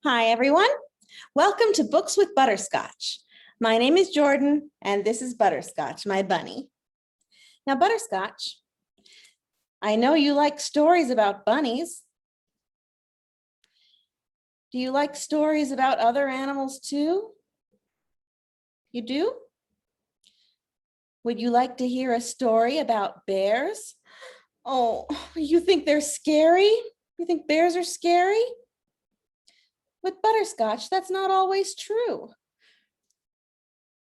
Hi, everyone. Welcome to Books with Butterscotch. My name is Jordan, and this is Butterscotch, my bunny. Now, Butterscotch, I know you like stories about bunnies. Do you like stories about other animals too? You do? Would you like to hear a story about bears? Oh, you think they're scary? You think bears are scary? With Butterscotch, that's not always true.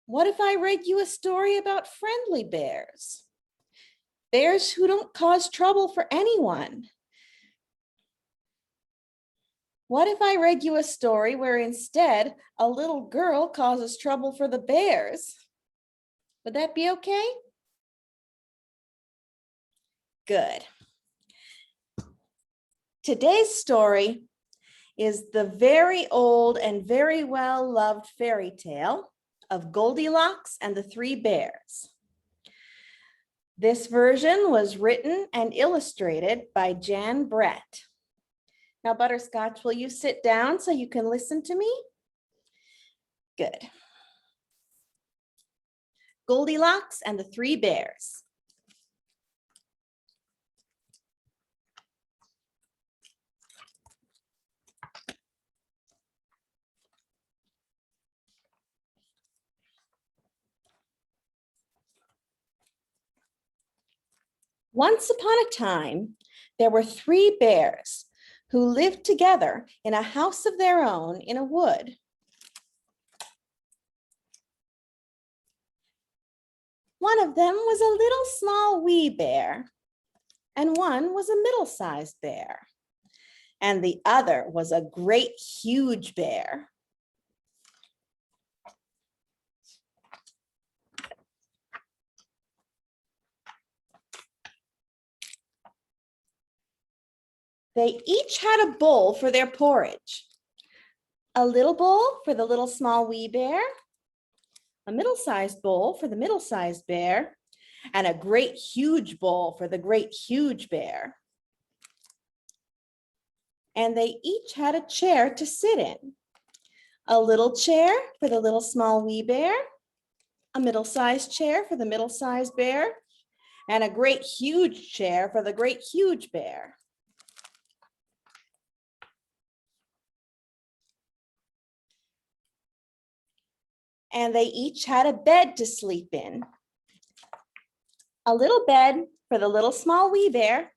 What if I read you a story about friendly bears? Bears who don't cause trouble for anyone. What if I read you a story where instead a little girl causes trouble for the bears? Would that be okay? Good. Today's story is the very old and very well-loved fairy tale of Goldilocks and the Three Bears. This version was written and illustrated by Jan Brett. Now, Butterscotch, will you sit down so you can listen to me? Good. Goldilocks and the Three Bears. Once upon a time, there were three bears who lived together in a house of their own in a wood. One of them was a little small wee bear, and one was a middle-sized bear, and the other was a great huge bear. They each had a bowl for their porridge. A little bowl for the little small wee bear, a middle-sized bowl for the middle-sized bear, and a great huge bowl for the great huge bear. And they each had a chair to sit in. A little chair for the little small wee bear, a middle-sized chair for the middle-sized bear, and a great huge chair for the great huge bear. And they each had a bed to sleep in. A little bed for the little small wee bear,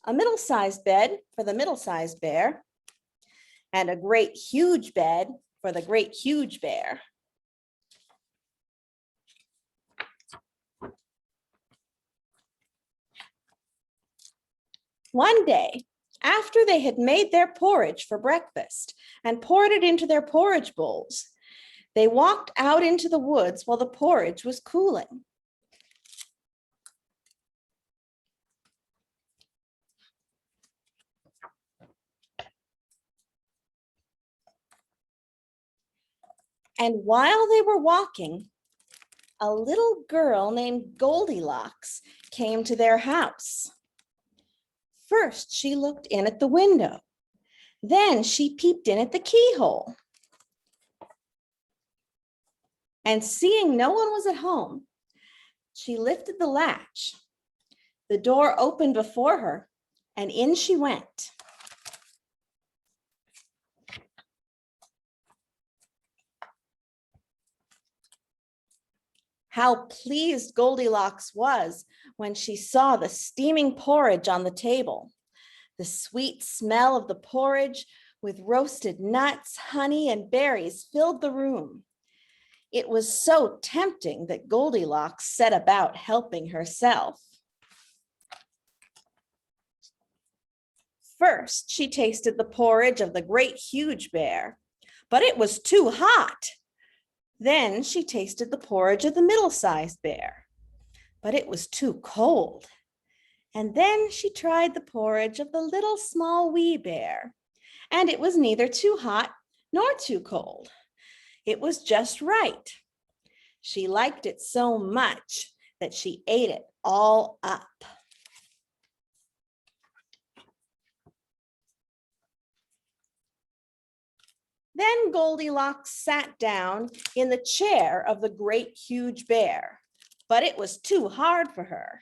a middle-sized bed for the middle-sized bear, and a great huge bed for the great huge bear. One day, after they had made their porridge for breakfast and poured it into their porridge bowls, they walked out into the woods while the porridge was cooling. And while they were walking, a little girl named Goldilocks came to their house. First, she looked in at the window. Then she peeped in at the keyhole. And seeing no one was at home, she lifted the latch. The door opened before her, and in she went. How pleased Goldilocks was when she saw the steaming porridge on the table. The sweet smell of the porridge with roasted nuts, honey, and berries filled the room. It was so tempting that Goldilocks set about helping herself. First, she tasted the porridge of the great huge bear, but it was too hot. Then she tasted the porridge of the middle-sized bear, but it was too cold. And then she tried the porridge of the little small wee bear, and it was neither too hot nor too cold. It was just right. She liked it so much that she ate it all up. Then Goldilocks sat down in the chair of the great huge bear, but it was too hard for her.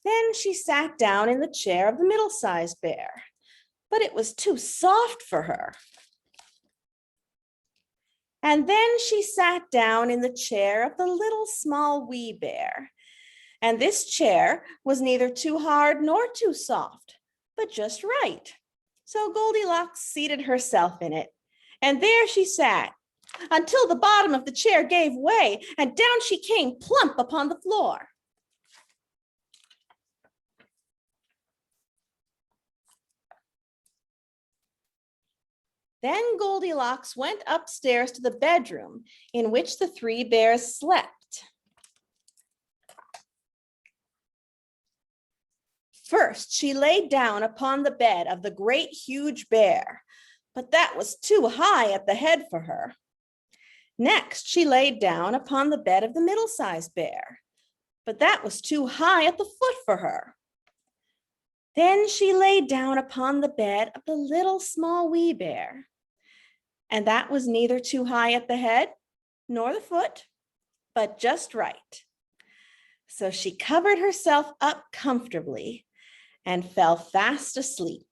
Then she sat down in the chair of the middle-sized bear, but it was too soft for her. And then she sat down in the chair of the little small wee bear, and this chair was neither too hard nor too soft, but just right. So Goldilocks seated herself in it, and there she sat until the bottom of the chair gave way, and down she came plump upon the floor. Then Goldilocks went upstairs to the bedroom in which the three bears slept. First, she lay down upon the bed of the great huge bear, but that was too high at the head for her. Next, she laid down upon the bed of the middle-sized bear, but that was too high at the foot for her. Then she lay down upon the bed of the little small wee bear, and that was neither too high at the head nor the foot, but just right. So she covered herself up comfortably and fell fast asleep.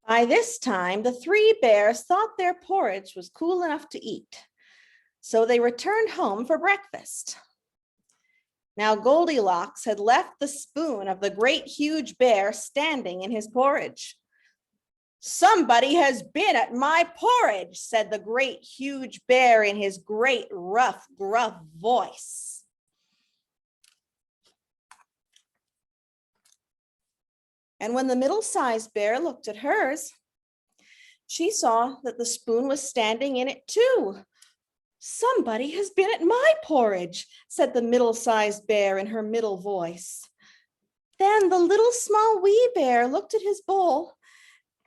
By this time, the three bears thought their porridge was cool enough to eat, so they returned home for breakfast. Now Goldilocks had left the spoon of the great huge bear standing in his porridge. "Somebody has been at my porridge," said the great huge bear in his great rough, gruff voice. And when the middle-sized bear looked at hers, she saw that the spoon was standing in it too. "Somebody has been at my porridge," said the middle-sized bear in her middle voice. Then the little small wee bear looked at his bowl,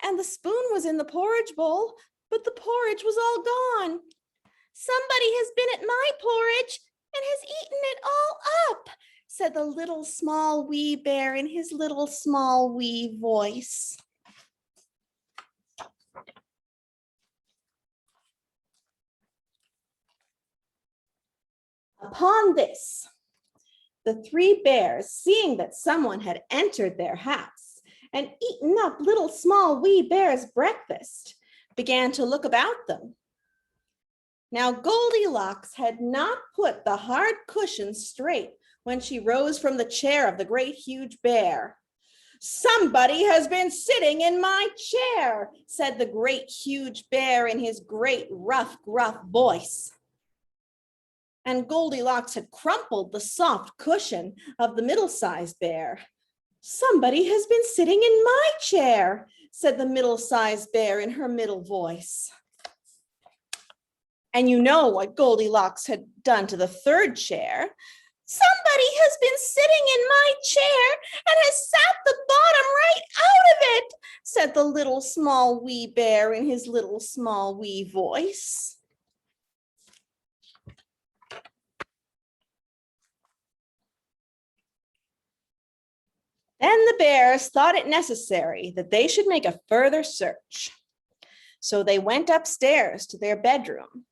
and the spoon was in the porridge bowl, but the porridge was all gone. "Somebody has been at my porridge and has eaten it all up," said the little small wee bear in his little small wee voice. Upon this, the three bears, seeing that someone had entered their house and eaten up little small wee bear's breakfast, began to look about them. Now Goldilocks had not put the hard cushion straight when she rose from the chair of the great huge bear. "Somebody has been sitting in my chair," said the great huge bear in his great rough, gruff voice. And Goldilocks had crumpled the soft cushion of the middle-sized bear. "Somebody has been sitting in my chair," said the middle-sized bear in her middle voice. And you know what Goldilocks had done to the third chair. "Somebody has been sitting in my chair and has sat the bottom right out of it," said the little small wee bear in his little small wee voice. Then the bears thought it necessary that they should make a further search. So they went upstairs to their bedroom.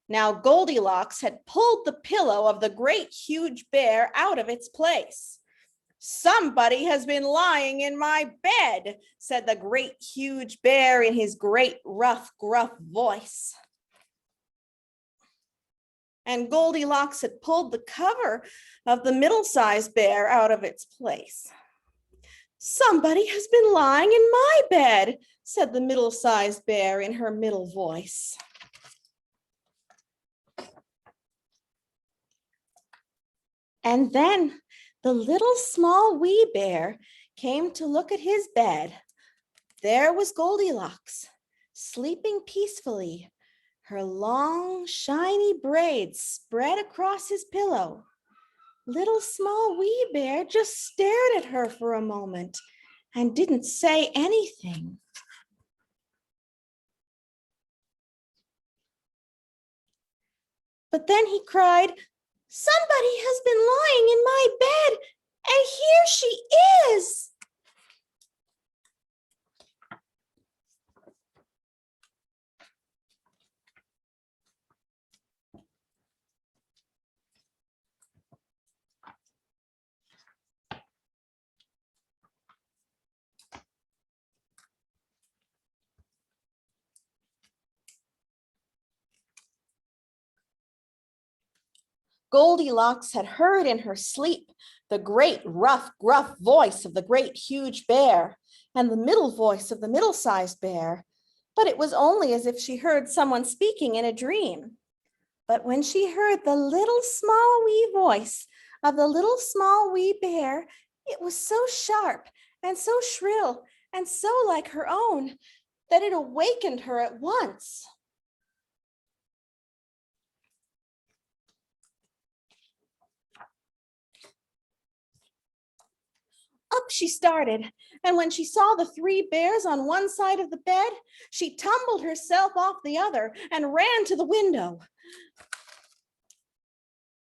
Now Goldilocks had pulled the pillow of the great huge bear out of its place. "Somebody has been lying in my bed," said the great huge bear in his great rough, gruff voice. And Goldilocks had pulled the cover of the middle-sized bear out of its place. "Somebody has been lying in my bed," said the middle-sized bear in her middle voice. And then the little small wee bear came to look at his bed. There was Goldilocks, sleeping peacefully, her long, shiny braids spread across his pillow. Little small wee bear just stared at her for a moment and didn't say anything. But then he cried, "Somebody has been lying in my bed, and here she Goldilocks had heard in her sleep the great rough, gruff voice of the great huge bear and the middle voice of the middle-sized bear, but it was only as if she heard someone speaking in a dream. But when she heard the little small wee voice of the little small wee bear, it was so sharp and so shrill and so like her own that it awakened her at once. Up she started, and when she saw the three bears on one side of the bed, she tumbled herself off the other and ran to the window.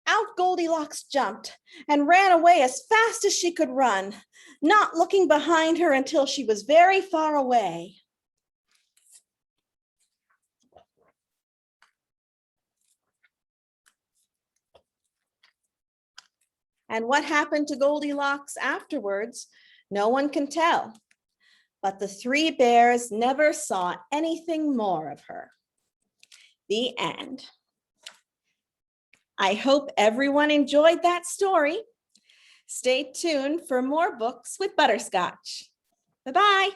Out Goldilocks jumped and ran away as fast as she could run, not looking behind her until she was very far away. And what happened to Goldilocks afterwards, no one can tell. But the three bears never saw anything more of her. The end. I hope everyone enjoyed that story. Stay tuned for more books with Butterscotch. Bye-bye.